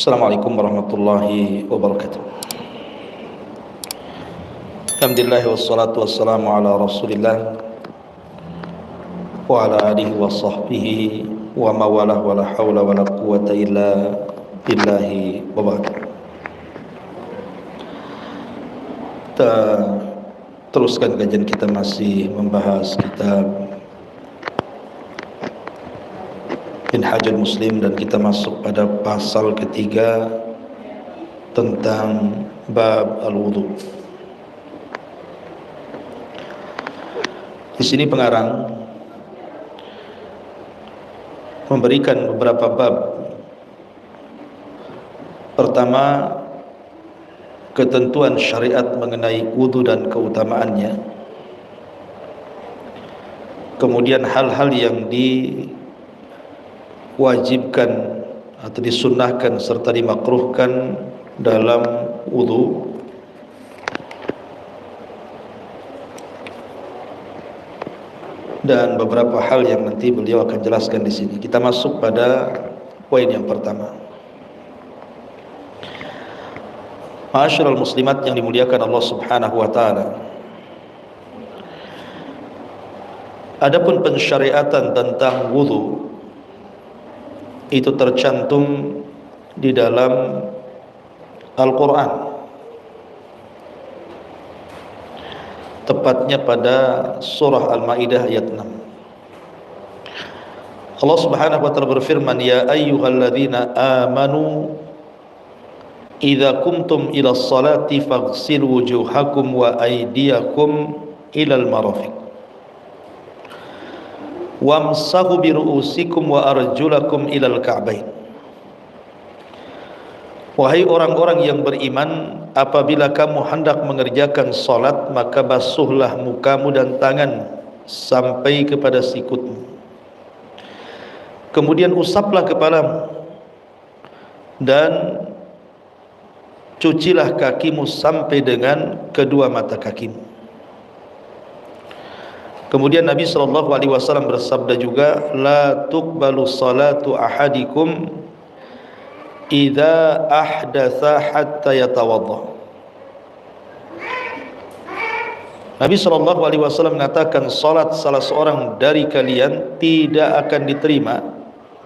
Assalamualaikum warahmatullahi wabarakatuh. Alhamdulillah wassalatu wassalamu ala Rasulillah wa ala alihi wa sahbihi wa mawalah wa la hawla wa la quwwata illa billahi wa ba'd. Kita teruskan kajian kita, masih membahas kitab Minhajul Muslim, dan kita masuk pada pasal ketiga tentang bab al-wudu. Di sini pengarang memberikan beberapa bab. Pertama, ketentuan syariat mengenai wudu dan keutamaannya. Kemudian hal-hal yang diwajibkan atau disunnahkan serta dimakruhkan dalam wudu. Dan beberapa hal yang nanti beliau akan jelaskan di sini. Kita masuk pada poin yang pertama. Ma'asyiral muslimat yang dimuliakan Allah Subhanahu wa taala. Adapun pensyariatan tentang wudu itu tercantum di dalam Al-Quran, tepatnya pada surah Al-Maidah ayat 6. Allah Subhanahu wa taala berfirman, ya ayyuhalladzina amanu idza kumtum ila sholati faghsilu wujuhakum wa aydiyakum ilal marafiq wamsahu bi ru'usikum wa arjulakum ilal ka'bain. Wahai orang-orang yang beriman, apabila kamu hendak mengerjakan salat, maka basuhlah mukamu dan tangan sampai kepada sikutmu. Kemudian usaplah kepalamu dan cucilah kakimu sampai dengan kedua mata kakimu. Kemudian Nabi SAW bersabda juga, la tuqbalu salatu ahadikum idza ahdatha hatta yatawadda. Nabi SAW mengatakan, salat salah seorang dari kalian tidak akan diterima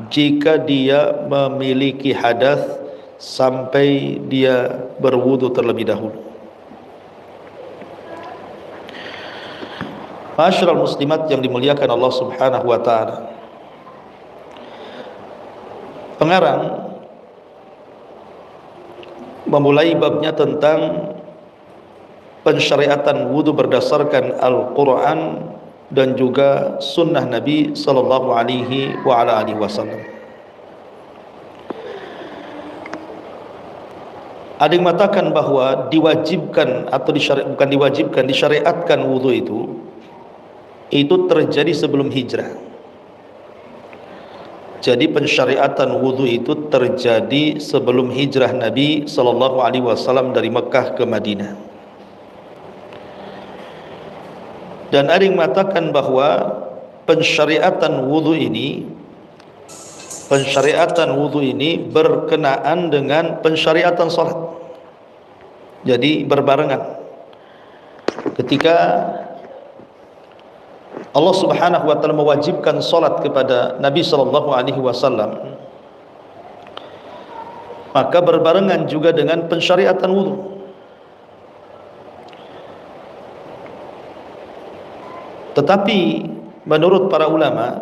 jika dia memiliki hadas sampai dia berwudu terlebih dahulu. Ma'asyiral muslimat yang dimuliakan Allah Subhanahu wa taala. Pengarang memulai babnya tentang pensyariatan wudu berdasarkan Al-Quran dan juga sunnah Nabi sallallahu alaihi wasallam. Ada yang mengatakan bahwa diwajibkan atau disyariatkan wudu itu terjadi sebelum hijrah. Jadi pensyariatan wudu itu terjadi sebelum hijrah Nabi sallallahu alaihi wasallam dari Mekah ke Madinah. Dan ada yang mengatakan bahwa pensyariatan wudu ini berkenaan dengan pensyariatan salat. Jadi berbarengan. Ketika Allah Subhanahu wa taala mewajibkan salat kepada Nabi sallallahu alaihi wasallam, maka berbarengan juga dengan pensyariatan wudu. Tetapi menurut para ulama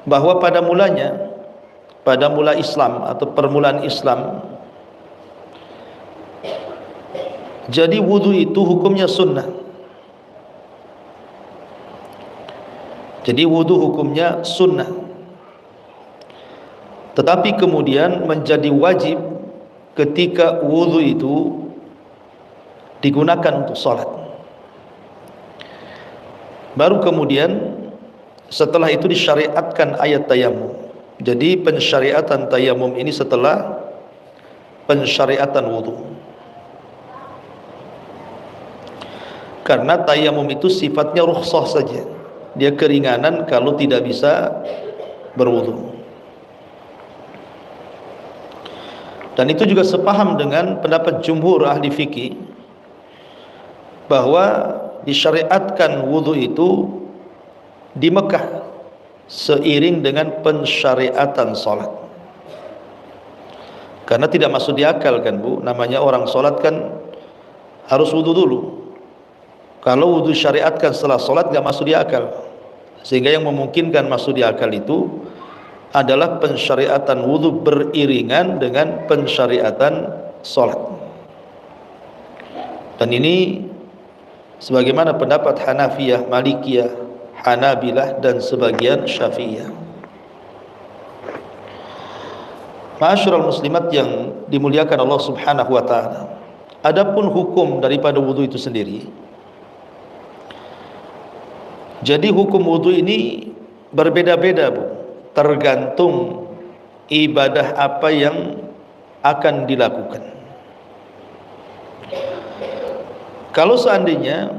bahwa pada mula Islam atau permulaan Islam, jadi wudu itu hukumnya sunnah. Jadi wudu hukumnya sunnah, tetapi kemudian menjadi wajib ketika wudu itu digunakan untuk salat. Baru kemudian setelah itu disyariatkan ayat tayamum. Jadi pensyariatan tayamum ini setelah pensyariatan wudu. Karena tayamum itu sifatnya rukhsah saja, dia keringanan kalau tidak bisa berwudu. Dan itu juga sepaham dengan pendapat jumhur ahli fikih bahwa disyariatkan wudu itu di Mekah seiring dengan pensyariatan salat. Karena tidak masuk di akal kan Bu, namanya orang salat kan harus wudu dulu. Kalau wudu syariatkan setelah salat enggak masuk di akal. Sehingga yang memungkinkan masuk di akal itu adalah pensyariatan wudu beriringan dengan pensyariatan salat. Dan ini sebagaimana pendapat Hanafiyah, Malikiyah, Hanabilah dan sebagian Syafi'iyah. Ma'asyiral muslimat yang dimuliakan Allah Subhanahu wa taala. Adapun hukum daripada wudu itu sendiri. Jadi hukum wudu ini berbeda-beda, Bu. Tergantung ibadah apa yang akan dilakukan. Kalau seandainya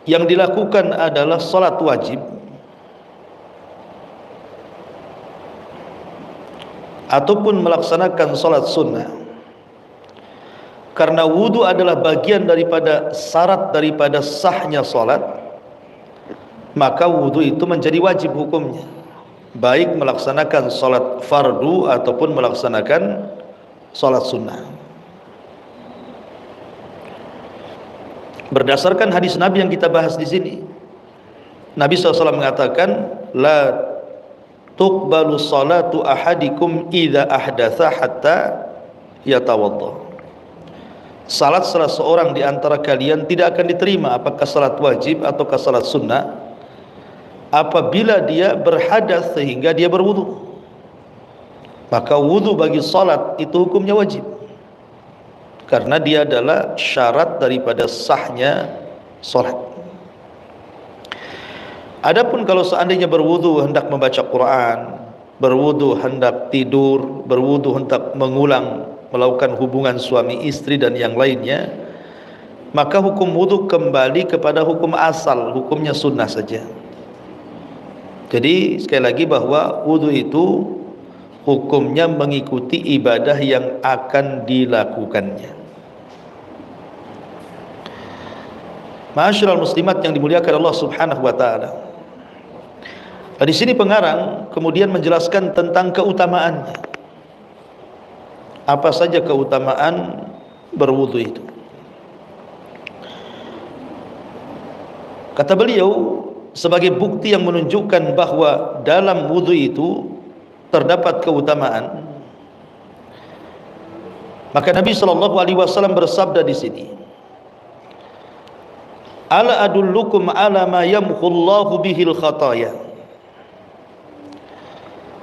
yang dilakukan adalah salat wajib ataupun melaksanakan salat sunnah, karena wudu adalah bagian daripada syarat daripada sahnya salat, maka wudu itu menjadi wajib hukumnya, baik melaksanakan salat fardu ataupun melaksanakan salat sunnah. Berdasarkan hadis Nabi yang kita bahas di sini, Nabi SAW mengatakan, la tuqbalu salatu ahadikum idza ahdatsa hatta yatawadda. Salat salah seorang di antara kalian tidak akan diterima, apakah salat wajib ataukah salat sunnah, apabila dia berhadas sehingga dia berwudu. Maka wudu bagi salat itu hukumnya wajib, karena dia adalah syarat daripada sahnya salat. Adapun kalau seandainya berwudu hendak membaca Quran, berwudu hendak tidur, berwudu hendak mengulang melakukan hubungan suami istri dan yang lainnya, maka hukum wudu kembali kepada hukum asal, hukumnya sunnah saja. Jadi sekali lagi bahwa wudu itu hukumnya mengikuti ibadah yang akan dilakukannya. Ma'asyiral muslimat yang dimuliakan Allah Subhanahu wa taala. Di sini pengarang kemudian menjelaskan tentang keutamaannya. Apa saja keutamaan berwudu itu? Kata beliau, sebagai bukti yang menunjukkan bahwa dalam wudu itu terdapat keutamaan, maka Nabi SAW bersabda di sini, ala adullukum ala ma yamhullahu bihil khataya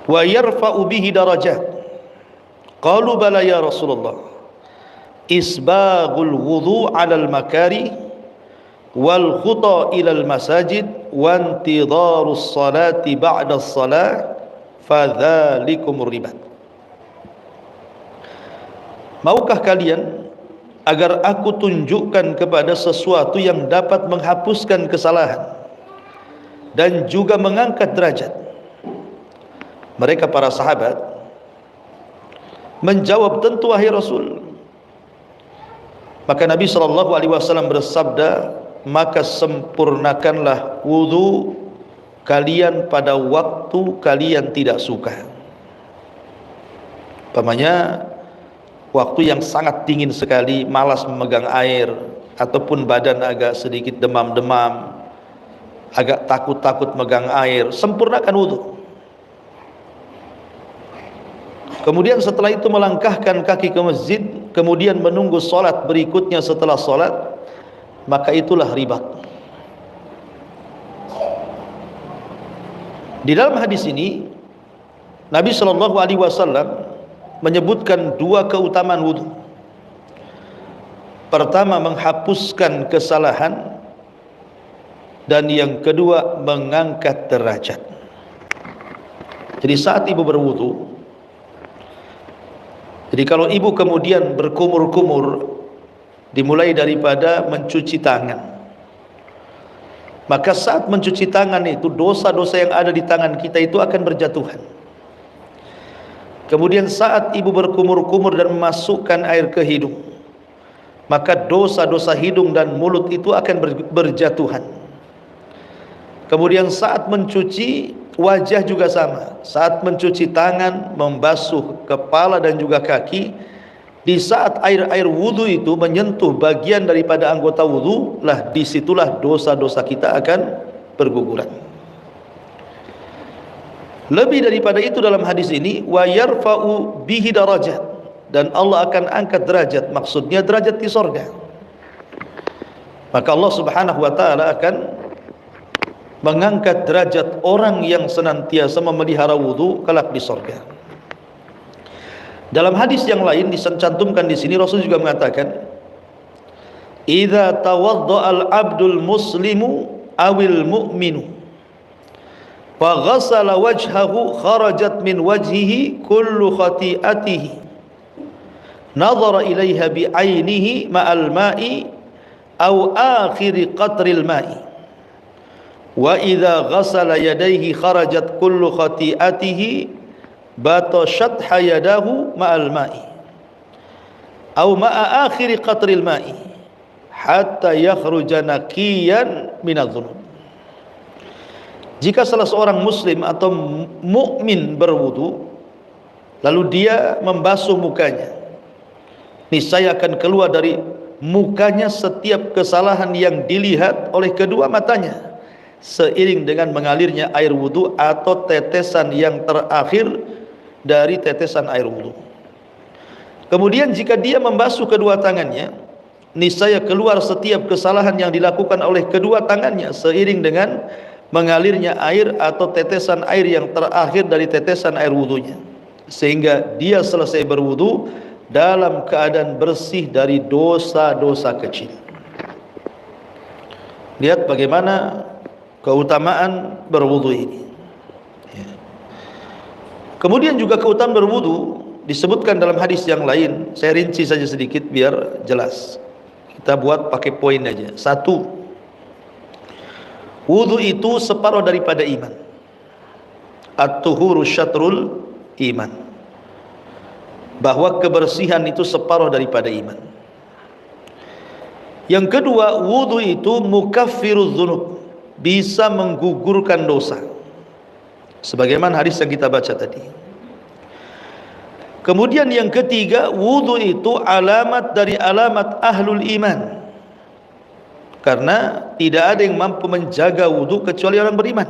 wa yarfa'u bihi darajat. Qalu bala ya Rasulullah, isbaghul wudu 'alal makari wal khuta ilal masajid wa intidharus salati ba'da as-salah fadzalikumur ribat. Maukah kalian agar aku tunjukkan kepada sesuatu yang dapat menghapuskan kesalahan dan juga mengangkat derajat? Mereka para sahabat menjawab, tentu wahai Rasul. Maka Nabi SAW bersabda, maka sempurnakanlah wudu kalian pada waktu kalian tidak suka. Umpamanya waktu yang sangat dingin sekali, malas memegang air, ataupun badan agak sedikit demam-demam, agak takut-takut megang air, sempurnakan wudu. Kemudian setelah itu melangkahkan kaki ke masjid, kemudian menunggu solat berikutnya setelah solat, maka itulah ribat. Di dalam hadis ini Nabi SAW menyebutkan dua keutamaan wudu. Pertama, menghapuskan kesalahan, dan yang kedua, mengangkat derajat. Jadi saat ibu berwudu, jadi kalau ibu kemudian berkumur-kumur, dimulai daripada mencuci tangan, maka saat mencuci tangan itu dosa-dosa yang ada di tangan kita itu akan berjatuhan. kemudian saat ibu berkumur-kumur dan memasukkan air ke hidung, maka dosa-dosa hidung dan mulut itu akan berjatuhan. Kemudian saat mencuci wajah juga sama, saat mencuci tangan, membasuh kepala dan juga kaki, di saat air wudu itu menyentuh bagian daripada anggota wudu, lah disitulah dosa-dosa kita akan berguguran. Lebih daripada itu dalam hadis ini, wa yarfa'u bihi darajat, dan Allah akan angkat derajat, maksudnya derajat di sorga. Maka Allah subhanahu wa ta'ala akan mengangkat derajat orang yang senantiasa memelihara wudu kelak di sorga. Dalam hadis yang lain dicantumkan di sini, Rasul juga mengatakan, idza tawadda'al abdul muslimu awil mu'minu fa ghassala wajhahu kharajat min wajhihi kullu khati'atihi nadhara ilaiha bi ainihi ma'al ma'i aw akhiri qatril ma'i wa idza ghassala yadayhi kharajat kullu khati'atihi batashat hayadahu ma'al ma'i aw ma'a akhiri qatril ma'i hatta yakhruja naqiyan minadh-dhunub. Jika salah seorang muslim atau mukmin berwudu lalu dia membasuh mukanya, niscaya akan keluar dari mukanya setiap kesalahan yang dilihat oleh kedua matanya seiring dengan mengalirnya air wudu atau tetesan yang terakhir dari tetesan air wudu. Kemudian jika dia membasuh kedua tangannya, niscaya keluar setiap kesalahan yang dilakukan oleh kedua tangannya seiring dengan mengalirnya air atau tetesan air yang terakhir dari tetesan air wudunya, sehingga dia selesai berwudu dalam keadaan bersih dari dosa-dosa kecil. Lihat bagaimana keutamaan berwudu ini. Kemudian juga keutamaan berwudu disebutkan dalam hadis yang lain. Saya rinci saja sedikit biar jelas. Kita buat pakai poin aja. Satu, wudu itu separuh daripada iman. At-tuhuru syatrul iman. Bahwa kebersihan itu separuh daripada iman. Yang kedua, wudu itu mukaffirudz dzunub, bisa menggugurkan dosa, sebagaimana hadis yang kita baca tadi. Kemudian yang ketiga, wudu itu alamat dari alamat ahlul iman, karena tidak ada yang mampu menjaga wudu kecuali orang beriman.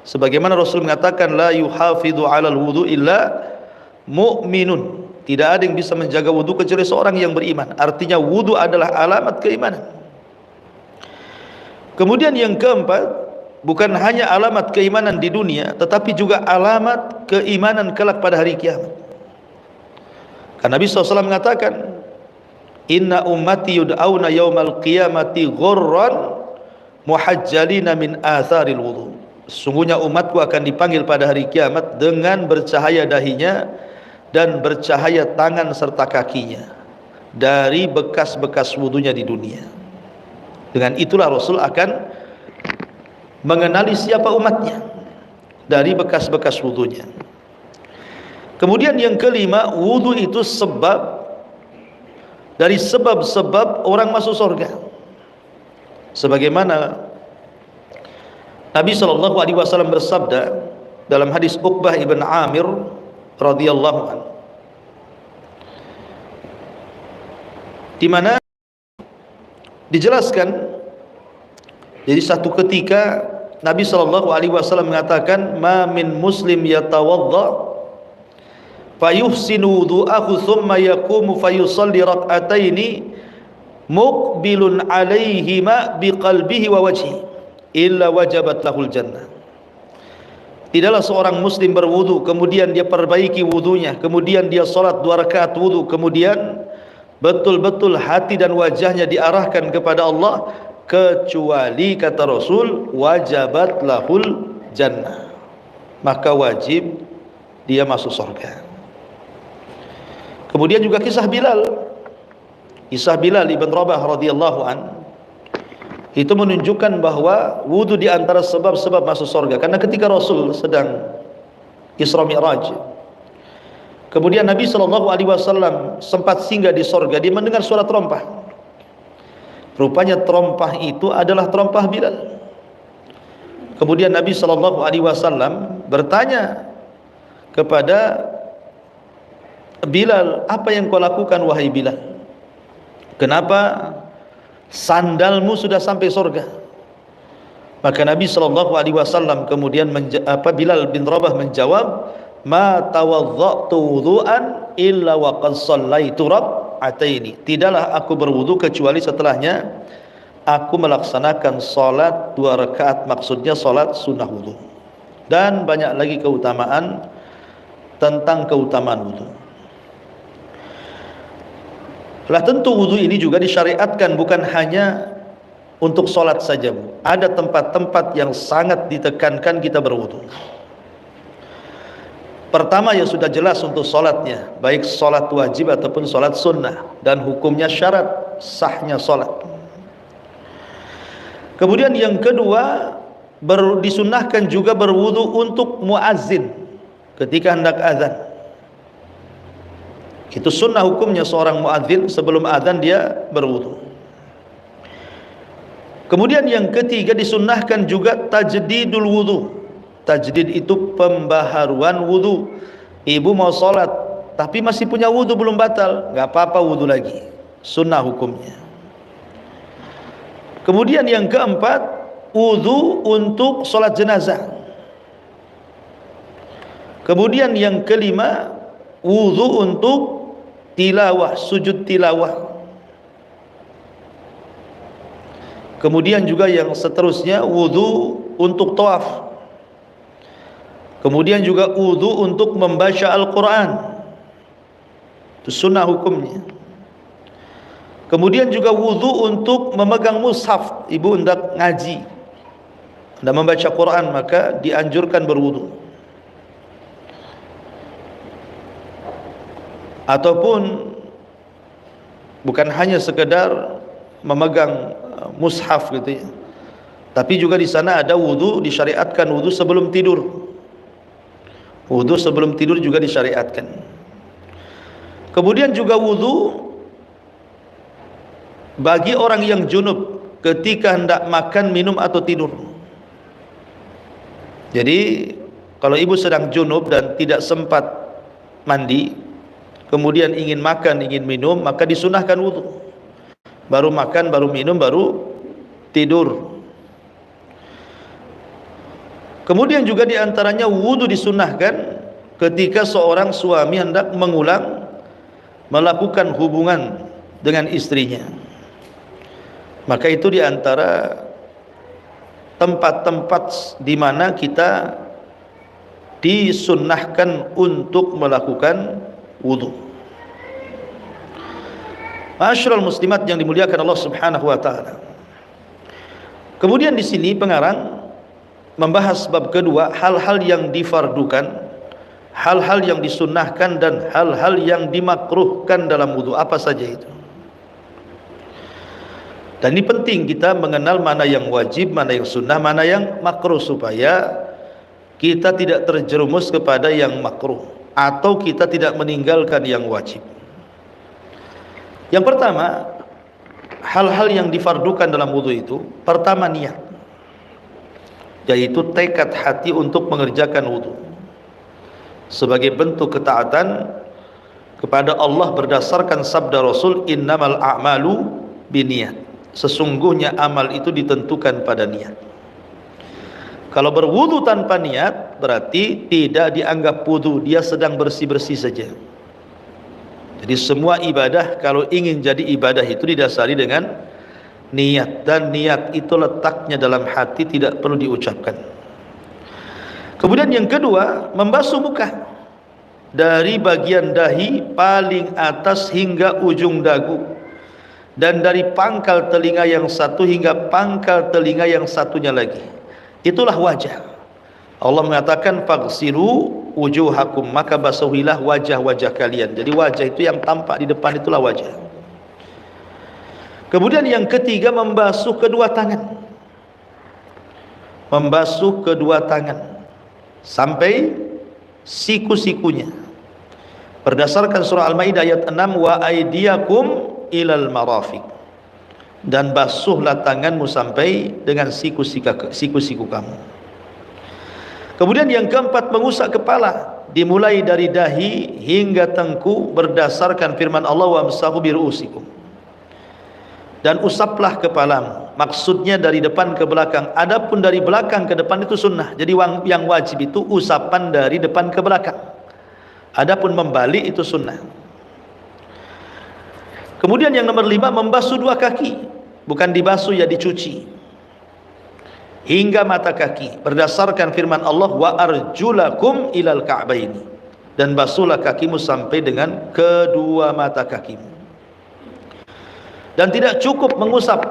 Sebagaimana Rasul mengatakan, la yuhafidhu 'alal wudu illa mu'minun. Tidak ada yang bisa menjaga wudu kecuali seorang yang beriman. Artinya wudu adalah alamat keimanan. Kemudian yang keempat, bukan hanya alamat keimanan di dunia, tetapi juga alamat keimanan kelak pada hari kiamat. Karena Nabi SAW mengatakan, inna ummati yud'auna yawmal qiyamati ghurran muhajjalina min atharil wudu. Sungguhnya umatku akan dipanggil pada hari kiamat dengan bercahaya dahinya dan bercahaya tangan serta kakinya dari bekas-bekas wudunya di dunia. Dengan itulah Rasul akan mengenali siapa umatnya dari bekas-bekas wudunya. Kemudian yang kelima, wudu itu sebab dari sebab-sebab orang masuk surga. Sebagaimana Nabi SAW bersabda dalam hadis Uqbah ibn Amir radhiyallahu anhu, di mana dijelaskan, jadi satu ketika Nabi SAW mengatakan, ma min muslim yatawadda fayuhsinu wudu'ahu thumma yaqumu fayusalli rak'ataini muqbilun alaihima biqalbihi wa wajhi illa wajabat lahul jannah. Tidaklah seorang muslim berwudu, kemudian dia perbaiki wudunya, kemudian dia salat 2 rakaat wudu, kemudian betul-betul hati dan wajahnya diarahkan kepada Allah, kecuali kata Rasul, wajabat lahul jannah, maka wajib dia masuk surga. Kemudian juga kisah Bilal ibn Rabah radhiyallahu an, itu menunjukkan bahwa wudu di antara sebab-sebab masuk surga. Karena ketika Rasul sedang Isra Mi'raj, Kemudian Nabi SAW sempat singgah di sorga. Dia mendengar suara terompah. Rupanya terompah itu adalah terompah Bilal. Kemudian Nabi SAW bertanya kepada Bilal, apa yang kau lakukan wahai Bilal? Kenapa sandalmu sudah sampai sorga? Maka Nabi SAW kemudian Bilal bin Rabah menjawab, ma tawadda'tu wudu'an illa wa qad shallaitu rak'ataini. Tidaklah aku berwudu kecuali setelahnya aku melaksanakan salat 2 rakaat, maksudnya salat sunnah wudu. Dan banyak lagi keutamaan tentang keutamaan wudu. Lah tentu wudu ini juga disyariatkan bukan hanya untuk salat saja, Bu. Ada tempat-tempat yang sangat ditekankan kita berwudu. Pertama yang sudah jelas untuk salatnya, baik salat wajib ataupun salat sunnah, dan hukumnya syarat sahnya salat. Kemudian yang kedua, disunnahkan juga berwudu untuk muazzin ketika hendak azan. Itu sunnah hukumnya, seorang muadzin sebelum azan dia berwudu. Kemudian yang ketiga, disunnahkan juga tajdidul wudu. Tajdid itu pembaharuan wudu. Ibu mau sholat tapi masih punya wudu belum batal, nggak apa-apa wudu lagi. Sunnah hukumnya. Kemudian yang keempat, wudu untuk sholat jenazah. Kemudian yang kelima, wudu untuk tilawah, sujud tilawah. Kemudian juga yang seterusnya, wudu untuk tawaf. Kemudian juga wudu untuk membaca Al-Quran. Itu sunnah hukumnya. Kemudian juga wudu untuk memegang mushaf. Ibu hendak ngaji, hendak membaca Quran, maka dianjurkan berwudu. Ataupun bukan hanya sekedar memegang mushaf gitu ya, tapi juga di sana ada wudu, disyariatkan wudu sebelum tidur. Wudu sebelum tidur juga disyariatkan. Kemudian juga wudu bagi orang yang junub ketika hendak makan, minum atau tidur. Jadi kalau ibu sedang junub dan tidak sempat mandi, kemudian ingin makan, ingin minum, maka disunahkan wudu. Baru makan, baru minum, baru tidur. Kemudian juga diantaranya wudu disunahkan ketika seorang suami hendak mengulang melakukan hubungan dengan istrinya. Maka itu diantara tempat-tempat di mana kita disunnahkan untuk melakukan wudu. Ma'asyiral muslimat yang dimuliakan Allah Subhanahu wa taala. Kemudian di sini pengarang membahas bab kedua, hal-hal yang difardukan, hal-hal yang disunnahkan, dan hal-hal yang dimakruhkan dalam wudu. Apa saja itu? Dan ini penting kita mengenal mana yang wajib, mana yang sunnah, mana yang makruh, supaya kita tidak terjerumus kepada yang makruh atau kita tidak meninggalkan yang wajib. Yang pertama, hal-hal yang difardukan dalam wudu itu, pertama niat, yaitu tekad hati untuk mengerjakan wudu sebagai bentuk ketaatan kepada Allah berdasarkan sabda Rasul, innamal a'malu binniyat. Sesungguhnya amal itu ditentukan pada niat. Kalau berwudu tanpa niat, berarti tidak dianggap wudu, dia sedang bersih-bersih saja. Jadi semua ibadah kalau ingin jadi ibadah itu didasari dengan niat, dan niat itu letaknya dalam hati, tidak perlu diucapkan. Kemudian yang kedua, membasuh muka dari bagian dahi paling atas hingga ujung dagu, dan dari pangkal telinga yang satu hingga pangkal telinga yang satunya lagi. Itulah wajah. Allah mengatakan faghsilu wujuhakum, maka basuhilah wajah-wajah kalian. Jadi wajah itu yang tampak di depan, itulah wajah. Kemudian yang ketiga, membasuh kedua tangan. Membasuh kedua tangan sampai siku-sikunya. Berdasarkan surah Al-Maidah ayat 6, wa aydiyakum ilal marafiq, dan basuhlah tanganmu sampai dengan siku-siku kamu. Kemudian yang keempat, mengusap kepala dimulai dari dahi hingga tengkuk berdasarkan firman Allah, wamsahu biru'usikum, dan usaplah kepalamu. Maksudnya dari depan ke belakang. Adapun dari belakang ke depan itu sunnah. Jadi yang wajib itu usapan dari depan ke belakang. Adapun membalik itu sunnah. Kemudian yang nomor 5, membasuh dua kaki, bukan dibasuh ya, dicuci, hingga mata kaki berdasarkan firman Allah, wa arjulakum ilal ka'baini, dan basuhlah kakimu sampai dengan kedua mata kakimu. Dan tidak cukup mengusap,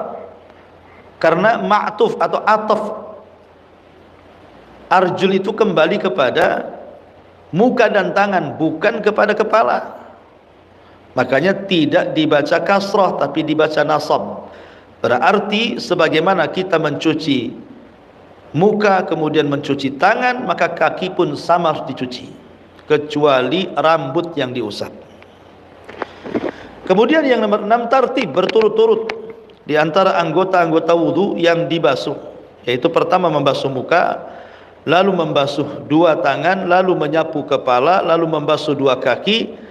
karena ma'tuf atau ataf arjul itu kembali kepada muka dan tangan, bukan kepada kepala. Makanya tidak dibaca kasrah tapi dibaca nasab. Berarti sebagaimana kita mencuci muka kemudian mencuci tangan, maka kaki pun sama harus dicuci, kecuali rambut yang diusap. Kemudian yang nomor 6, tartib berturut-turut di antara anggota-anggota wudu yang dibasuh, yaitu pertama membasuh muka, lalu membasuh dua tangan, lalu menyapu kepala, lalu membasuh dua kaki.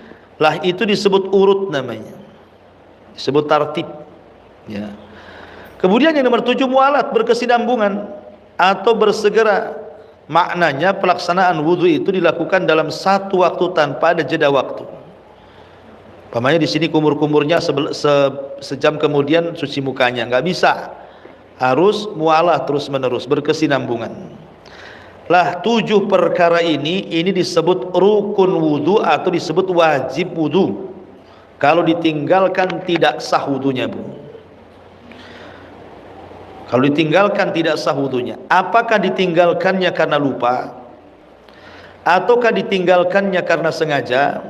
Lah itu disebut urut namanya, disebut tartib ya. Kemudian yang nomor 7, mualat berkesinambungan atau bersegera. Maknanya pelaksanaan wudu itu dilakukan dalam satu waktu tanpa ada jeda waktu. Pamannya di sini kumur-kumurnya sejam kemudian cuci mukanya, nggak bisa, harus mualah terus menerus berkesinambungan. Lah 7 perkara ini disebut rukun wudu atau disebut wajib wudu. Kalau ditinggalkan tidak sah wudunya, Bu. Kalau ditinggalkan tidak sah wudunya. Apakah ditinggalkannya karena lupa, ataukah ditinggalkannya karena sengaja,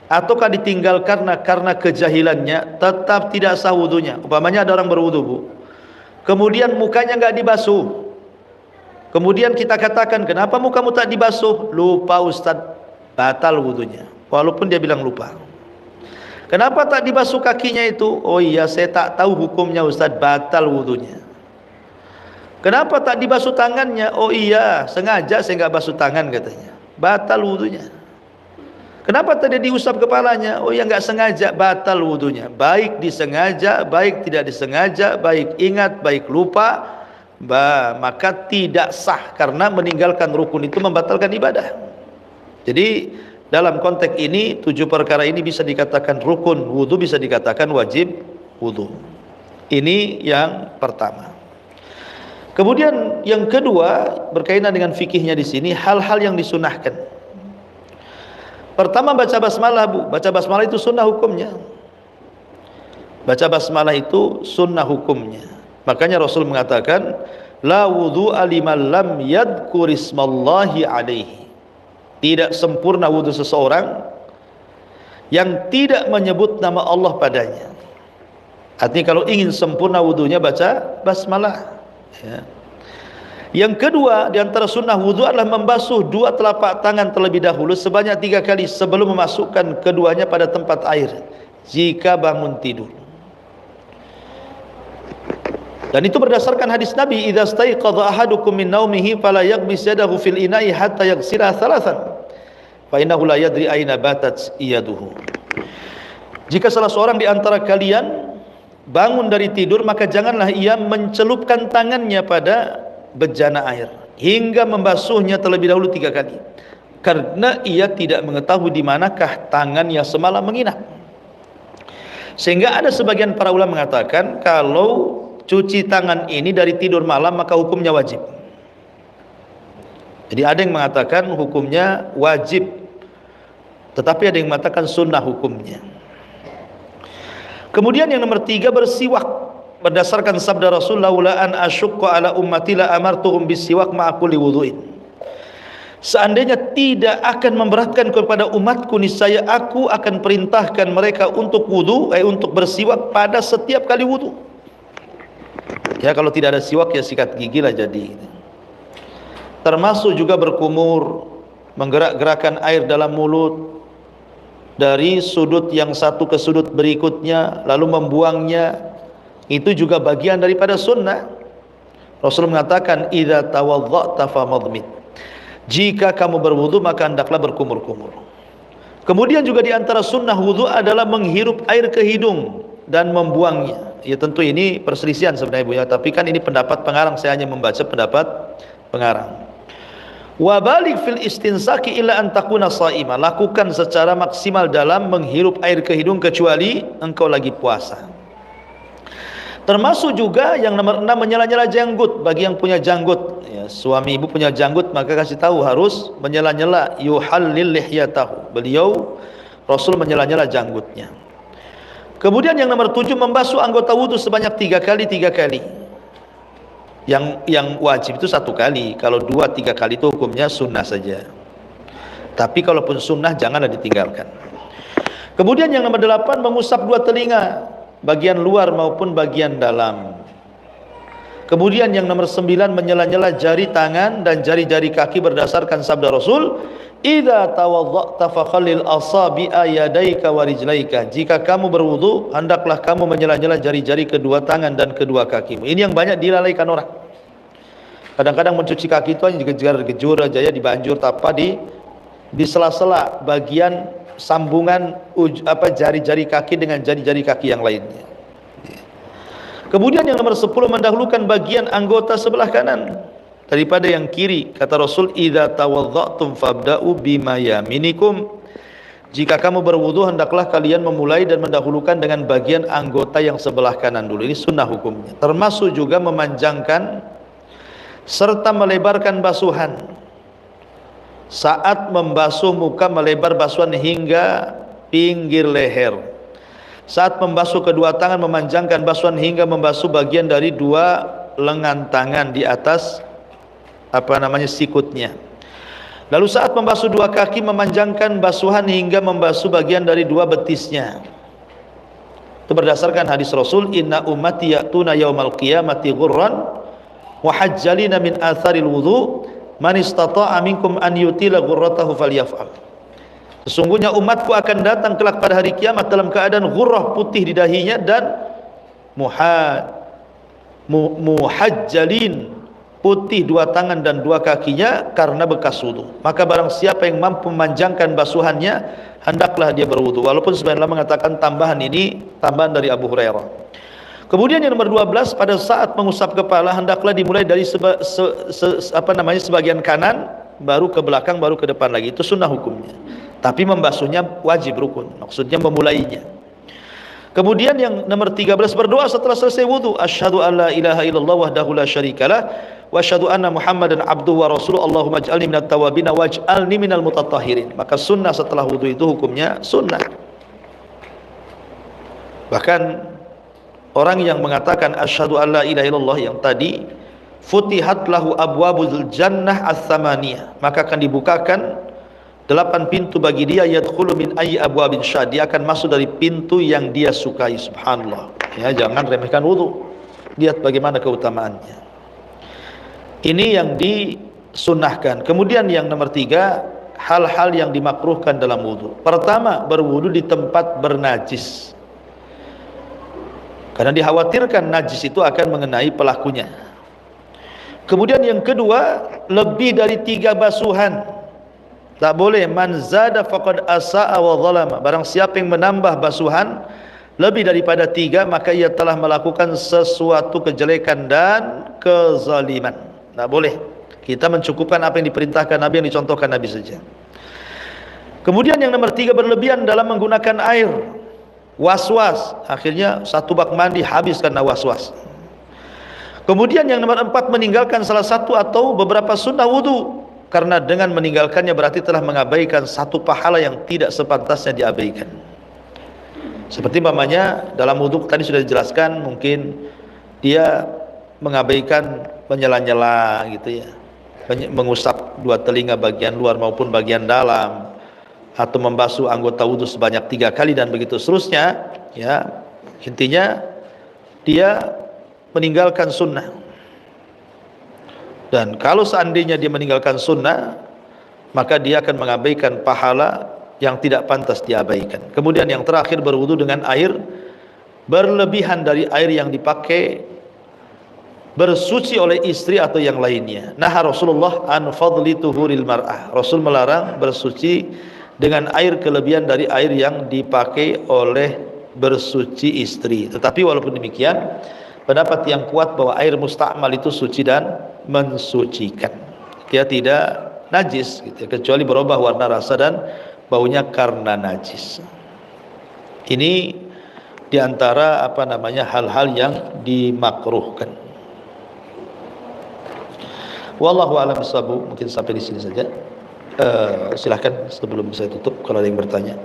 ataukah ditinggalkan karena kejahilannya, tetap tidak sah wudunya. Umpamanya ada orang berwudu, Bu, kemudian mukanya nggak dibasuh. Kemudian kita katakan, kenapa mukamu tak dibasuh? Lupa Ustaz, batal wudunya, walaupun dia bilang lupa. Kenapa tak dibasuh kakinya itu? Oh iya, saya tak tahu hukumnya Ustaz, batal wudunya. Kenapa tak dibasuh tangannya? Oh iya, sengaja saya nggak basuh tangan katanya, batal wudunya. Kenapa tadi diusap kepalanya? Oh ya, nggak sengaja, batal wudunya. Baik disengaja, baik tidak disengaja, baik ingat, baik lupa, maka tidak sah, karena meninggalkan rukun itu membatalkan ibadah. Jadi dalam konteks ini 7 perkara ini bisa dikatakan rukun wudu, bisa dikatakan wajib wudu. Ini yang pertama. Kemudian yang kedua, berkaitan dengan fikihnya di sini, hal-hal yang disunahkan. Pertama, baca basmalah, Bu. Baca basmalah itu sunnah hukumnya. Baca basmalah itu sunnah hukumnya. Makanya Rasul mengatakan, la wudu'a liman lam yadhkur ismallahi alaihi. Tidak sempurna wudu seseorang yang tidak menyebut nama Allah padanya. Artinya kalau ingin sempurna wudunya, baca basmalah ya. Yang kedua, di antara sunnah wudu adalah membasuh dua telapak tangan terlebih dahulu sebanyak 3 kali sebelum memasukkan keduanya pada tempat air jika bangun tidur. Dan itu berdasarkan hadis Nabi, idza staiqadha ahadukum min naumihi fala yaghmis yadahu fil ina'i hatta yaghsila thalathan fa innahu la yadri aina batat yaduhu. Jika salah seorang di antara kalian bangun dari tidur, maka janganlah ia mencelupkan tangannya pada bejana air hingga membasuhnya terlebih dahulu 3 kali, karena ia tidak mengetahui di manakah tangan yang semalam menginap. Sehingga ada sebagian para ulama mengatakan kalau cuci tangan ini dari tidur malam maka hukumnya wajib. Jadi ada yang mengatakan hukumnya wajib, tetapi ada yang mengatakan sunnah hukumnya. Kemudian yang nomor 3, bersiwak berdasarkan sabda Rasul, laula an asyqa ala ummati la amartuhum bisiwak ma'a kulli wudhu'in. Seandainya tidak akan memberatkan kepada umatku, niscaya aku akan perintahkan mereka untuk wudu, untuk bersiwak pada setiap kali wudu. Ya, kalau tidak ada siwak ya sikat gigi lah jadi. Termasuk juga berkumur, menggerak-gerakkan air dalam mulut, dari sudut yang satu ke sudut berikutnya lalu membuangnya, itu juga bagian daripada sunnah. Rasul mengatakan, idza tawadhdha'ta famadmid, jika kamu berwudu maka hendaklah berkumur-kumur. Kemudian juga di antara sunnah wudu adalah menghirup air ke hidung dan membuangnya. Ya tentu ini perselisihan sebenarnya Bu ya, tapi kan ini pendapat pengarang, saya hanya membaca pendapat pengarang. Wa balik fil istinsaki illa an takuna shaima, lakukan secara maksimal dalam menghirup air ke hidung kecuali engkau lagi puasa. Termasuk juga yang nomor 6 menyela-nyela janggut. Bagi yang punya janggut ya, suami ibu punya janggut, maka kasih tahu harus menyela-nyela, yuhallil lihyatahu, beliau Rasul menyela-nyela janggutnya. Kemudian yang nomor 7 membasuh anggota wudu sebanyak 3 kali. Yang wajib itu 1 kali. Kalau 2-3 kali itu hukumnya sunnah saja. Tapi kalaupun sunnah janganlah ditinggalkan. Kemudian yang nomor 8 mengusap 2 telinga, bagian luar maupun bagian dalam. Kemudian yang nomor 9 menyela-nyela jari tangan dan jari-jari kaki berdasarkan sabda Rasul, idza tawadhdha'ta fakhallil asabi'a yadayka wa rijlaika, jika kamu berwudu hendaklah kamu menyela-nyela jari-jari kedua tangan dan kedua kakimu. Ini yang banyak dilalaikan orang. Kadang-kadang mencuci kaki itu hanya digejar-gejur aja ya, dibanjur tapa di sela-sela bagian sambungan jari-jari kaki dengan jari-jari kaki yang lainnya. Kemudian yang nomor 10 mendahulukan bagian anggota sebelah kanan daripada yang kiri. Kata Rasul, idza tawadhdha'tum fabda'u bima yaminikum, jika kamu berwudu hendaklah kalian memulai dan mendahulukan dengan bagian anggota yang sebelah kanan dulu. Ini sunnah hukumnya. Termasuk juga memanjangkan serta melebarkan basuhan. Saat membasuh muka melebar basuhan hingga pinggir leher. Saat membasuh kedua tangan memanjangkan basuhan hingga membasuh bagian dari 2 lengan tangan di atas sikutnya. Lalu saat membasuh 2 kaki memanjangkan basuhan hingga membasuh bagian dari 2 betisnya. Itu berdasarkan hadis Rasul, inna ummati ya'tuna yaumal qiyamati ghurran wa hajjalina min atharil wudu man istata'a minkum an yutila ghurratahu falyaf'al. Sesungguhnya umatku akan datang kelak pada hari kiamat dalam keadaan ghurrah, putih di dahinya, dan muhajjalin, putih 2 tangan dan 2 kakinya karena bekas wudu. Maka barang siapa yang mampu memanjangkan basuhannya hendaklah dia berwudu. Walaupun sebagian ulama mengatakan tambahan ini tambahan dari Abu Hurairah. Kemudian yang nomor 12, pada saat mengusap kepala hendaklah dimulai dari sebagian kanan, baru ke belakang, baru ke depan lagi. Itu sunnah hukumnya. Tapi membasuhnya wajib rukun, maksudnya memulainya. Kemudian yang nomor 13 berdoa setelah selesai wudu, asyhadu alla ilaha illallah wahdahu la syarikalah wa asyhadu anna muhammadan abduhu wa rasuluhu allahumma ij'alni minat tawabin waj'alni minal mutatahhirin. Maka sunnah setelah wudu itu hukumnya sunnah. Bahkan orang yang mengatakan asyhadu alla ilaha illallah yang tadi, futihat lahu abwabul jannah ats-tsamaniyah, maka akan dibukakan 8 pintu bagi dia, yadkhulu min ayyi abwabin syaa, dia akan masuk dari pintu yang dia sukai. Subhanallah ya, jangan remehkan wudu, lihat bagaimana keutamaannya. Ini yang disunnahkan. Kemudian yang nomor 3, hal-hal yang dimakruhkan dalam wudu. Pertama, berwudu di tempat bernajis, karena dikhawatirkan najis itu akan mengenai pelakunya. Kemudian yang kedua, lebih dari 3 basuhan. Tak boleh, man zada faqad asa'a wa zalama, barang siapa yang menambah basuhan lebih daripada 3 maka ia telah melakukan sesuatu kejelekan dan kezaliman. Tak boleh. Kita mencukupkan apa yang diperintahkan Nabi, yang dicontohkan Nabi saja. Kemudian yang nomor 3, berlebihan dalam menggunakan air. Was-was, akhirnya 1 bak mandi habis karena was-was. Kemudian yang nomor 4, meninggalkan salah satu atau beberapa sunnah wudu, karena dengan meninggalkannya berarti telah mengabaikan 1 pahala yang tidak sepantasnya diabaikan. Seperti umpamanya dalam wudu tadi sudah dijelaskan, mungkin dia mengabaikan menyela-nyela gitu ya, mengusap 2 telinga bagian luar maupun bagian dalam, atau membasuh anggota wudu sebanyak 3 kali dan begitu seterusnya ya. Intinya dia meninggalkan sunnah. Dan kalau seandainya dia meninggalkan sunnah, maka dia akan mengabaikan pahala yang tidak pantas diabaikan. Kemudian yang terakhir, berwudu dengan air berlebihan dari air yang dipakai bersuci oleh istri atau yang lainnya. Nah, Rasulullah an fadli tuhuril mar'ah. Rasul melarang bersuci dengan air kelebihan dari air yang dipakai oleh bersuci istri. Tetapi walaupun demikian, pendapat yang kuat bahwa air musta'mal itu suci dan mensucikan. Dia tidak najis gitu, kecuali berubah warna, rasa dan baunya karena najis. Ini diantara hal-hal yang dimakruhkan. Wallahu a'lam bishawab. Mungkin sampai di sini saja. Silahkan sebelum saya tutup kalau ada yang bertanya.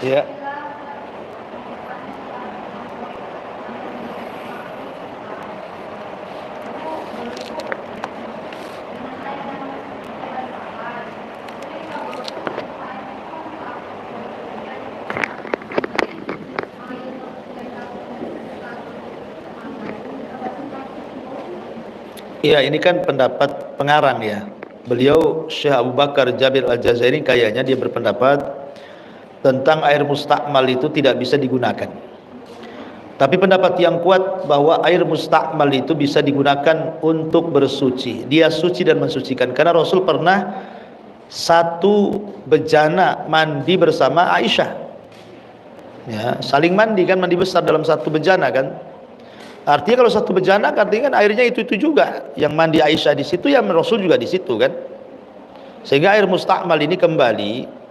Ya. Iya, ini kan pendapat pengarang ya. Beliau Syekh Abu Bakar Jabir Al-Jazairi, kayaknya dia berpendapat tentang air mustakmal itu tidak bisa digunakan. Tapi pendapat yang kuat bahwa air mustakmal itu bisa digunakan untuk bersuci. Dia suci dan mensucikan. Karena Rasul pernah satu bejana mandi bersama Aisyah. Ya, saling mandi kan, mandi besar dalam satu bejana kan. Artinya kalau satu bejana, artinya kan airnya itu juga. Yang mandi Aisyah di situ, yang Rasul juga di situ kan. Sehingga air mustakmal ini kembali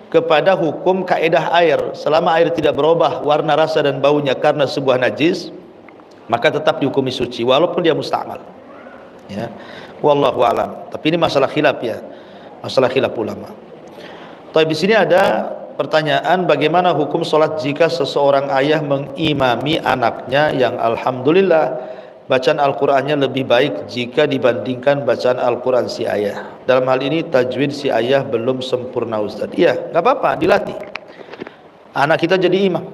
kepada hukum kaedah air. Selama air tidak berubah warna, rasa dan baunya karena sebuah najis, maka tetap dihukumi suci walaupun dia mustakmal. Ya. Wallahu a'lam. Tapi ini masalah khilaf ya. Masalah khilaf ulama. Tapi di sini ada pertanyaan, bagaimana hukum sholat jika seseorang ayah mengimami anaknya yang alhamdulillah bacaan Al-Qur'annya lebih baik jika dibandingkan bacaan Al-Qur'an si ayah. Dalam hal ini tajwid si ayah belum sempurna Ustaz. Iya, nggak apa-apa, dilatih. Anak kita jadi imam.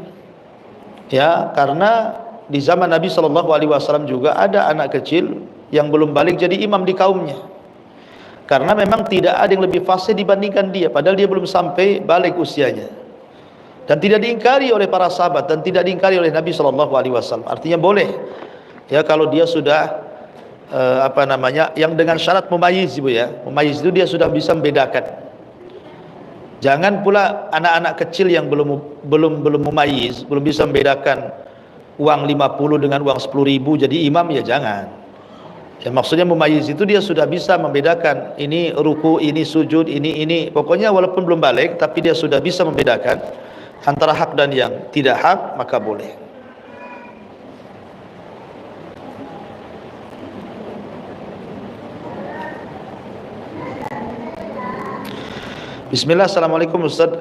Ya, karena di zaman Nabi SAW juga ada anak kecil yang belum balik jadi imam di kaumnya. Karena memang tidak ada yang lebih fasih dibandingkan dia, padahal dia belum sampai balik usianya. Dan tidak diingkari oleh para sahabat dan tidak diingkari oleh Nabi SAW. Artinya boleh. Ya, kalau dia sudah yang dengan syarat mumayyiz, Ibu ya. Mumayyiz itu dia sudah bisa membedakan. Jangan pula anak-anak kecil yang belum mumayyiz, belum bisa membedakan uang 50 dengan uang 10.000 jadi imam, ya jangan. Ya, maksudnya mumayyiz itu dia sudah bisa membedakan ini ruku, ini sujud, ini. Pokoknya walaupun belum balik tapi dia sudah bisa membedakan antara hak dan yang tidak hak, maka boleh. Bismillah, assalamualaikum Ustaz.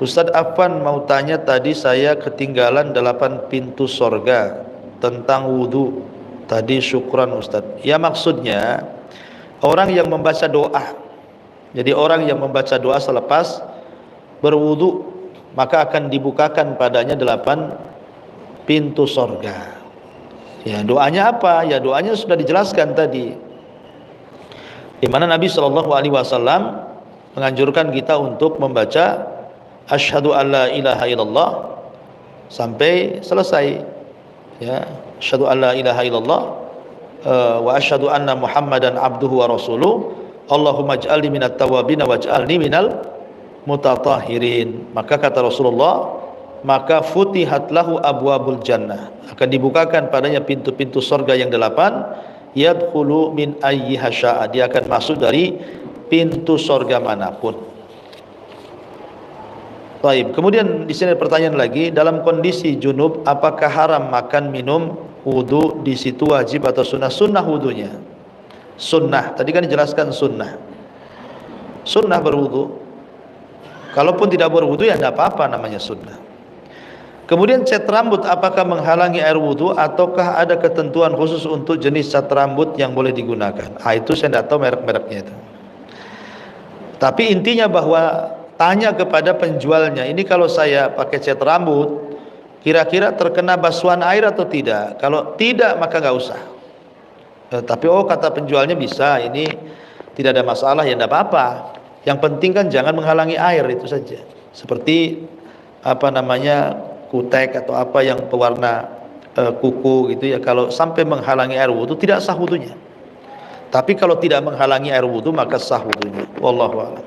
Ustaz Afwan mau tanya, tadi saya ketinggalan 8 pintu sorga tentang wudu. Tadi syukran Ustaz. Ya, maksudnya orang yang membaca doa. Jadi orang yang membaca doa selepas berwudu, maka akan dibukakan padanya 8 pintu sorga. Ya, doanya apa? Ya, doanya sudah dijelaskan tadi. Di mana Nabi SAW menganjurkan kita untuk membaca asyhadu alla ilaha illallah sampai selesai. Ya, asyhadu alla ilaha illallah wa asyhadu anna Muhammadan abduhu wa rasuluh. Allahumma ij'alni minat tawabin waj'alni minal mutatahhirin. Maka kata Rasulullah, maka futihat lahu abwabul jannah, akan dibukakan padanya pintu-pintu surga yang 8, yadkhulu min ayyiha syaa, dia akan masuk dari pintu surga manapun. Baik, kemudian di sini pertanyaan lagi, dalam kondisi junub apakah haram makan minum wudu di situ wajib atau sunnah? Sunnah wudunya. Sunnah, tadi kan dijelaskan sunnah. Sunnah berwudu. Kalaupun tidak berwudu ya tidak apa-apa, namanya sunnah. Kemudian cat rambut apakah menghalangi air wudhu ataukah ada ketentuan khusus untuk jenis cat rambut yang boleh digunakan? Itu saya tidak tahu merek-mereknya itu. Tapi intinya bahwa tanya kepada penjualnya, ini kalau saya pakai cat rambut kira-kira terkena basuhan air atau tidak? Kalau tidak maka nggak usah. Tapi kata penjualnya bisa, ini tidak ada masalah, ya tidak apa-apa. Yang penting kan jangan menghalangi air, itu saja. Seperti kutek atau apa yang pewarna kuku gitu ya, kalau sampai menghalangi air wudu tidak sah wudunya. Tapi kalau tidak menghalangi air wudu maka sah wudunya. Wallahu a'lam.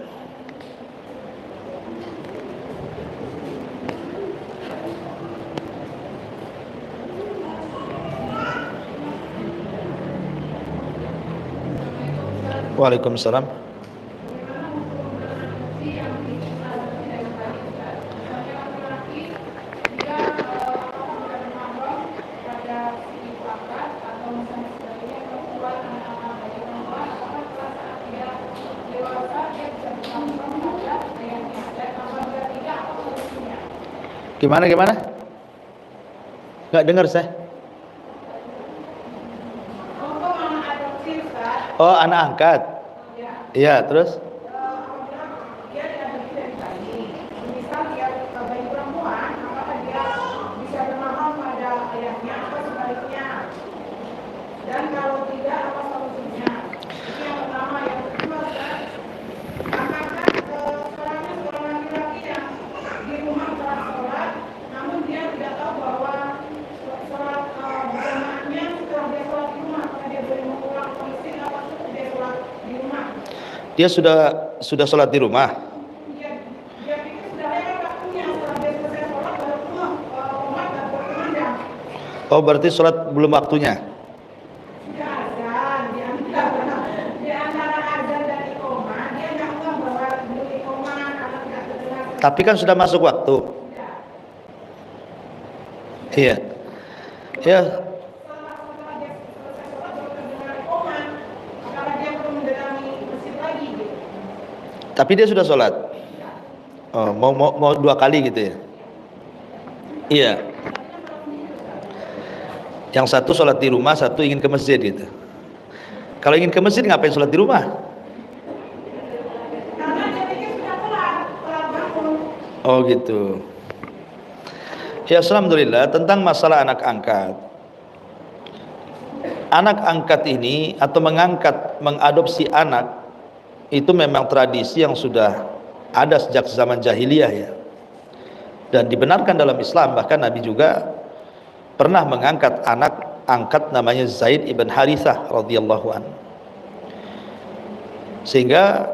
Waalaikumsalam. Gimana? Nggak dengar saya. Oh, anak angkat. Iya, terus? Dia sudah sholat di rumah. Oh, berarti sholat belum waktunya. Tapi kan sudah masuk waktu. Iya. Ya. Tapi dia sudah sholat. Oh, mau 2 kali gitu ya? Iya. Yang satu sholat di rumah, satu ingin ke masjid gitu. Kalau ingin ke masjid ngapain sholat di rumah? Oh gitu. Ya, alhamdulillah. Tentang masalah anak angkat. Anak angkat ini atau mengadopsi anak itu memang tradisi yang sudah ada sejak zaman jahiliyah ya, dan dibenarkan dalam Islam. Bahkan Nabi juga pernah mengangkat anak angkat namanya Zaid ibn Harithah radhiyallahu an. Sehingga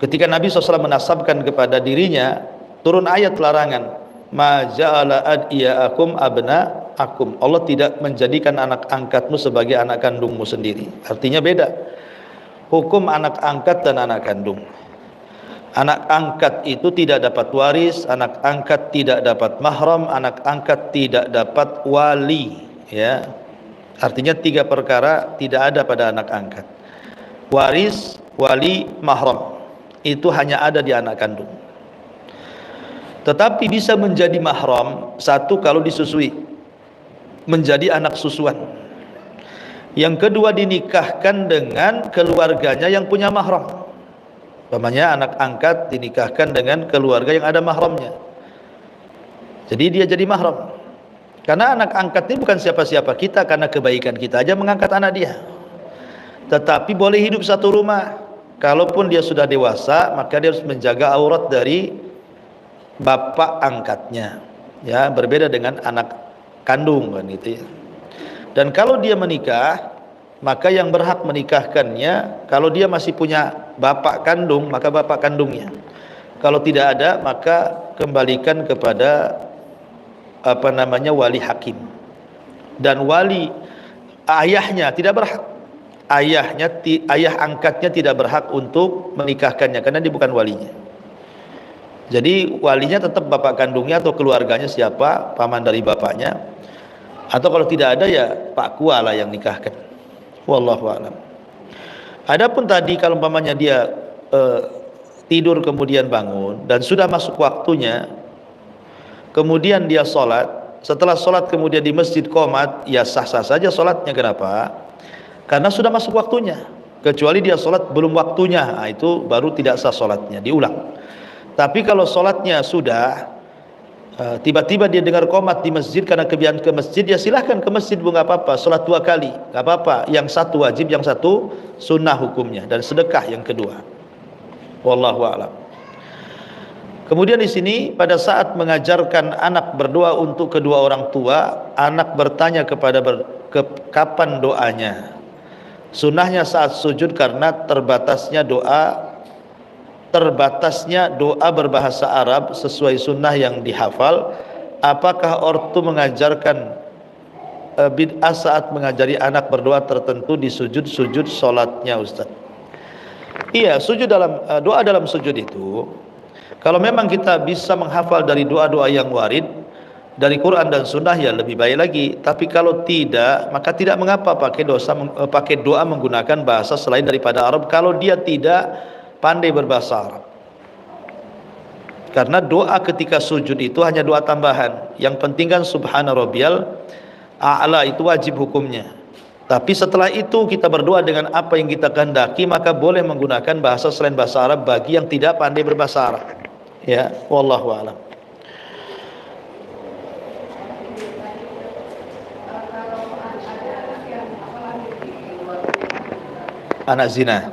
ketika Nabi SAW menasabkan kepada dirinya, turun ayat larangan, ma ja'ala adiyaakum abnaakum. Allah tidak menjadikan anak angkatmu sebagai anak kandungmu sendiri. Artinya beda hukum anak angkat dan anak kandung. Anak angkat itu tidak dapat waris, anak angkat tidak dapat mahram, anak angkat tidak dapat wali, ya. Artinya 3 perkara tidak ada pada anak angkat. Waris, wali, mahram. Itu hanya ada di anak kandung. Tetapi bisa menjadi mahram, satu kalau disusui, menjadi anak susuan. Yang kedua dinikahkan dengan keluarganya yang punya mahram. Umpamanya anak angkat dinikahkan dengan keluarga yang ada mahramnya. Jadi dia jadi mahram. Karena anak angkat ini bukan siapa-siapa kita, karena kebaikan kita aja mengangkat anak dia. Tetapi boleh hidup satu rumah. Kalaupun dia sudah dewasa, maka dia harus menjaga aurat dari bapak angkatnya. Ya, berbeda dengan anak kandung kan gitu ya. Dan kalau dia menikah, maka yang berhak menikahkannya, kalau dia masih punya bapak kandung, maka bapak kandungnya. Kalau tidak ada, maka kembalikan kepada wali hakim. Dan wali ayahnya tidak berhak. Ayah angkatnya tidak berhak untuk menikahkannya karena dia bukan walinya. Jadi walinya tetap bapak kandungnya atau keluarganya siapa, paman dari bapaknya. Atau kalau tidak ada ya Pak Kua lah yang nikahkan. Wallahu a'lam. Adapun tadi kalau umpamanya dia tidur kemudian bangun dan sudah masuk waktunya, kemudian dia sholat, setelah sholat kemudian di masjid qomat, ya sah-sah saja sholatnya. Kenapa? Karena sudah masuk waktunya. Kecuali dia sholat belum waktunya, nah, itu baru tidak sah sholatnya, diulang. Tapi kalau sholatnya sudah, tiba-tiba dia dengar qomat di masjid karena kebiasaan ke masjid, ya silahkan ke masjid, bu, nggak apa-apa. Sholat 2 kali, nggak apa-apa. Yang satu wajib, yang satu sunnah hukumnya, dan sedekah yang kedua. Wallahu a'lam. Kemudian di sini pada saat mengajarkan anak berdoa untuk kedua orang tua, anak bertanya kepada kapan doanya. Sunnahnya saat sujud karena terbatasnya doa berbahasa Arab sesuai sunnah yang dihafal. Apakah ortu mengajarkan bid'ah saat mengajari anak berdoa tertentu di sujud sholatnya, Ustaz? Iya, doa dalam sujud itu, kalau memang kita bisa menghafal dari doa-doa yang warid dari Quran dan Sunnah, ya lebih baik lagi. Tapi kalau tidak, maka tidak mengapa pakai doa menggunakan bahasa selain daripada Arab kalau dia tidak pandai berbahasa Arab. Karena doa ketika sujud itu hanya doa tambahan. Yang penting kan subhana rabbiyal a'la, itu wajib hukumnya. Tapi setelah itu kita berdoa dengan apa yang kita kehendaki, maka boleh menggunakan bahasa selain bahasa Arab bagi yang tidak pandai berbahasa Arab. Ya, wallahu a'lam. Anak zina.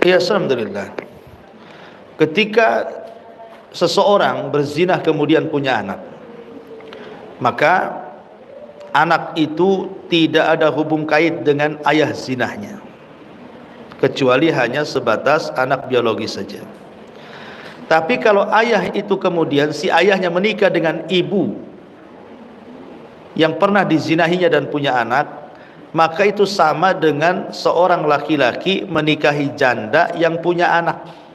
Ya, alhamdulillah. Ketika seseorang berzina kemudian punya anak, maka anak itu tidak ada hubung kait dengan ayah zinahnya, kecuali hanya sebatas anak biologis saja. Tapi kalau ayah itu kemudian si ayahnya menikah dengan ibu yang pernah dizinahinya dan punya anak, maka itu sama dengan seorang laki-laki menikahi janda yang punya anak.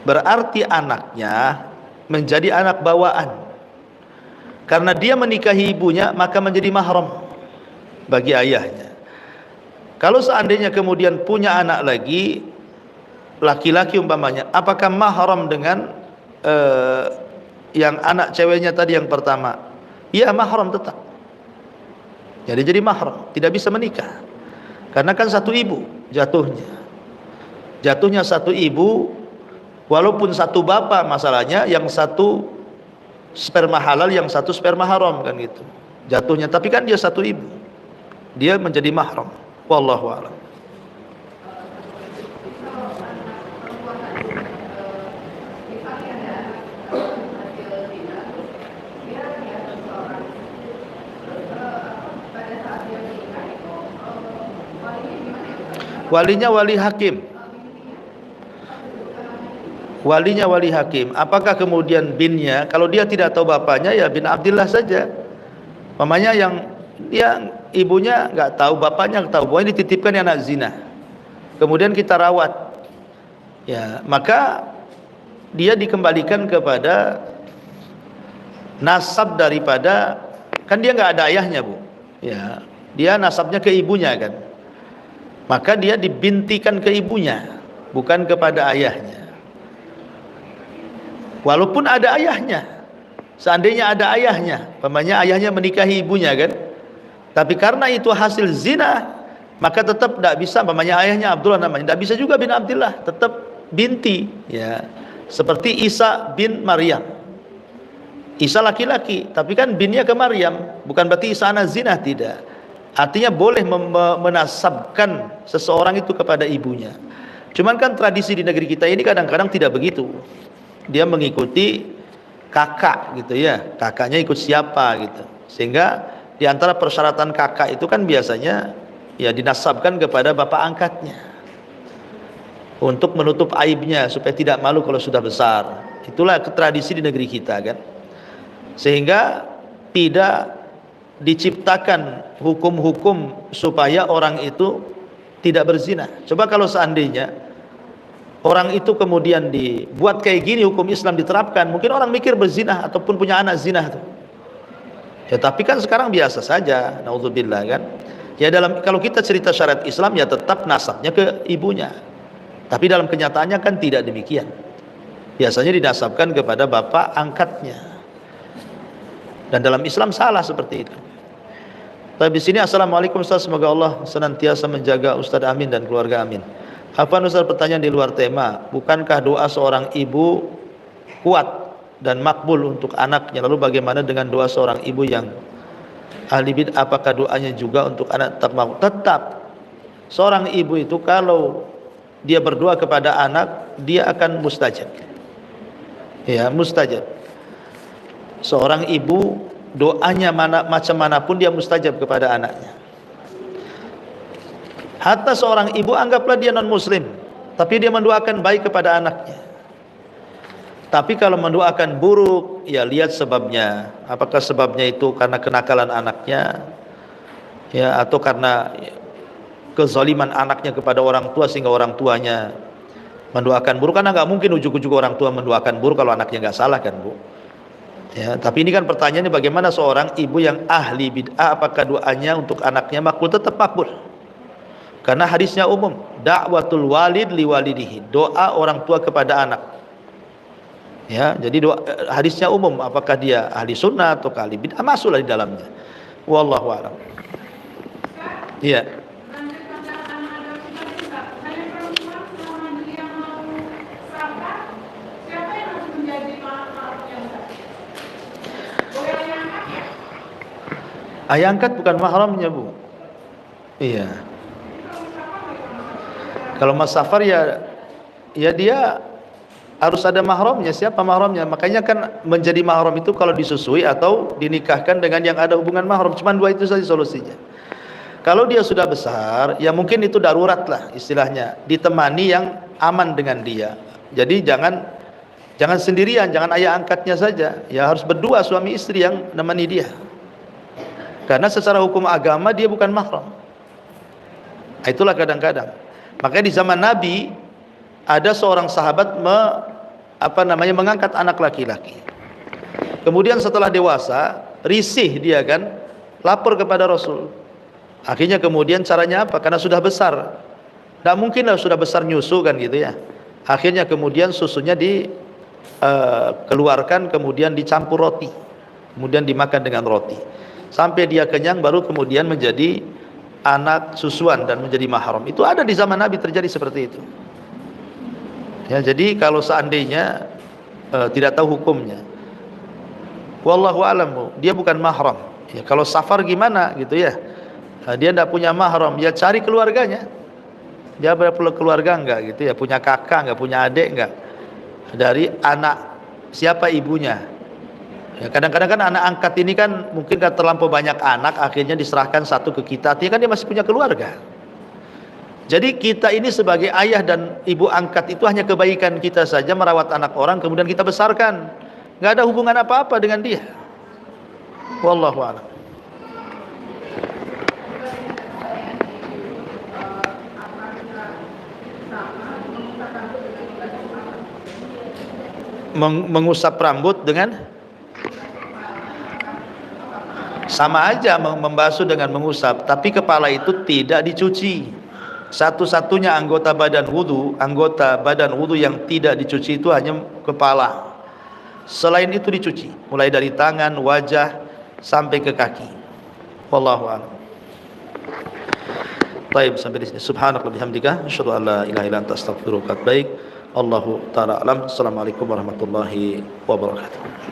Berarti anaknya menjadi anak bawaan. Karena dia menikahi ibunya, maka menjadi mahram bagi ayahnya. Kalau seandainya kemudian punya anak lagi, laki-laki umpamanya, apakah mahram dengan yang anak ceweknya tadi yang pertama? Ya, mahram tetap. Jadi mahram, tidak bisa menikah. Karena kan satu ibu jatuhnya satu ibu, walaupun satu bapak, masalahnya yang satu sperma halal, yang satu sperma haram, kan gitu jatuhnya. Tapi kan dia satu ibu, dia menjadi mahram. Wallahu a'lam. Walinya wali hakim. Walinya wali hakim. Apakah kemudian binnya, kalau dia tidak tahu bapaknya, ya bin Abdillah saja. Mamanya yang dia ibunya nggak tahu, bapaknya nggak tahu, bahwa ini dititipkan anak zina, kemudian kita rawat, ya maka dia dikembalikan kepada nasab daripada, kan dia nggak ada ayahnya, bu, ya dia nasabnya ke ibunya kan, maka dia dibintikan ke ibunya, bukan kepada ayahnya. Walaupun ada ayahnya, seandainya ada ayahnya, umpamanya ayahnya menikahi ibunya kan, tapi karena itu hasil zina, maka tetap tidak bisa, umpamanya ayahnya Abdullah namanya, tidak bisa juga bin Abdillah, tetap binti, ya seperti Isa bin Maryam. Isa laki-laki, tapi kan binnya ke Maryam, bukan berarti Isa anak zina, tidak. Artinya boleh menasabkan seseorang itu kepada ibunya. Cuman kan tradisi di negeri kita ini kadang-kadang tidak begitu. Dia mengikuti kakak gitu ya, kakaknya ikut siapa gitu. Sehingga di antara persyaratan kakak itu kan biasanya ya dinasabkan kepada bapak angkatnya, untuk menutup aibnya supaya tidak malu kalau sudah besar. Itulah tradisi di negeri kita kan. Sehingga tidak diciptakan hukum-hukum supaya orang itu tidak berzina. Coba kalau seandainya orang itu kemudian dibuat kayak gini, hukum Islam diterapkan, mungkin orang mikir berzina ataupun punya anak zina tuh. Ya tapi kan sekarang biasa saja, naudzubillah kan. Ya kalau kita cerita syariat Islam ya tetap nasabnya ke ibunya. Tapi dalam kenyataannya kan tidak demikian. Biasanya dinasabkan kepada bapak angkatnya. Dan dalam Islam salah seperti itu. Tapi di sini assalamualaikum Ustaz, semoga Allah senantiasa menjaga Ustaz amin dan keluarga amin. Apa Ustaz, pertanyaan di luar tema, bukankah doa seorang ibu kuat dan makbul untuk anaknya? Lalu bagaimana dengan doa seorang ibu yang ahli bid'ah, apakah doanya juga untuk anak tetap makbul? Tetap. Seorang ibu itu kalau dia berdoa kepada anak, dia akan mustajab. Ya, mustajab. Seorang ibu doanya macam manapun dia mustajab kepada anaknya. Hatta seorang ibu, anggaplah dia non muslim, tapi dia mendoakan baik kepada anaknya. Tapi kalau mendoakan buruk, ya lihat sebabnya. Apakah sebabnya itu karena kenakalan anaknya, ya, atau karena kezaliman anaknya kepada orang tua sehingga orang tuanya mendoakan buruk? Karena nggak mungkin ujuk-ujuk orang tua mendoakan buruk kalau anaknya nggak salah kan, Bu? Ya, tapi ini kan pertanyaannya, bagaimana seorang ibu yang ahli bid'ah, apakah doanya untuk anaknya makbul? Tetap makbul. Karena hadisnya umum, da'watul walid liwalidihi, doa orang tua kepada anak. Ya, jadi hadisnya umum, apakah dia ahli sunnah atau ahli bid'ah, masuklah di dalamnya. Wallahu a'lam. Iya. Ayah angkat bukan mahramnya, Bu. Iya. Kalau mas safar ya dia harus ada mahramnya. Siapa mahramnya? Makanya kan menjadi mahram itu kalau disusui atau dinikahkan dengan yang ada hubungan mahram. Cuma dua itu saja solusinya. Kalau dia sudah besar, ya mungkin itu darurat lah istilahnya, ditemani yang aman dengan dia. Jadi jangan sendirian, jangan ayah angkatnya saja. Ya harus berdua suami istri yang nemani dia. Karena secara hukum agama dia bukan mahram. Itulah kadang-kadang. Makanya di zaman Nabi ada seorang sahabat mengangkat anak laki-laki. Kemudian setelah dewasa, risih dia kan, lapor kepada Rasul. Akhirnya kemudian caranya apa? Karena sudah besar, tidak mungkin lah sudah besar nyusu kan gitu ya. Akhirnya kemudian susunya dikeluarkan, kemudian dicampur roti, kemudian dimakan dengan roti, sampai dia kenyang, baru kemudian menjadi anak susuan dan menjadi mahram. Itu ada di zaman Nabi, terjadi seperti itu. Ya, jadi kalau seandainya tidak tahu hukumnya, wallahu a'lam, dia bukan mahram. Ya, kalau safar gimana gitu ya? Dia tidak punya mahram, ya cari keluarganya. Dia perlu keluarga enggak gitu ya? Punya kakak enggak, punya adik enggak? Dari anak siapa ibunya? Ya, kadang-kadang kan anak angkat ini kan mungkin kan terlampau banyak anak, akhirnya diserahkan satu ke kita, artinya kan dia masih punya keluarga. Jadi kita ini sebagai ayah dan ibu angkat itu hanya kebaikan kita saja, merawat anak orang kemudian kita besarkan, nggak ada hubungan apa-apa dengan dia. Wallahu a'lam. Mengusap rambut dengan sama aja, membasuh dengan mengusap, tapi kepala itu tidak dicuci. Satu-satunya anggota badan wudu yang tidak dicuci itu hanya kepala. Selain itu dicuci, mulai dari tangan, wajah sampai ke kaki. Wallahu a'lam. Baik, sampai di sini. Subhanallah bihamdika, asyhadu an la ilaha illa anta, astaghfiruka wa atubu ilaik. Allahu ta'ala alam. Assalamualaikum warahmatullahi wabarakatuh.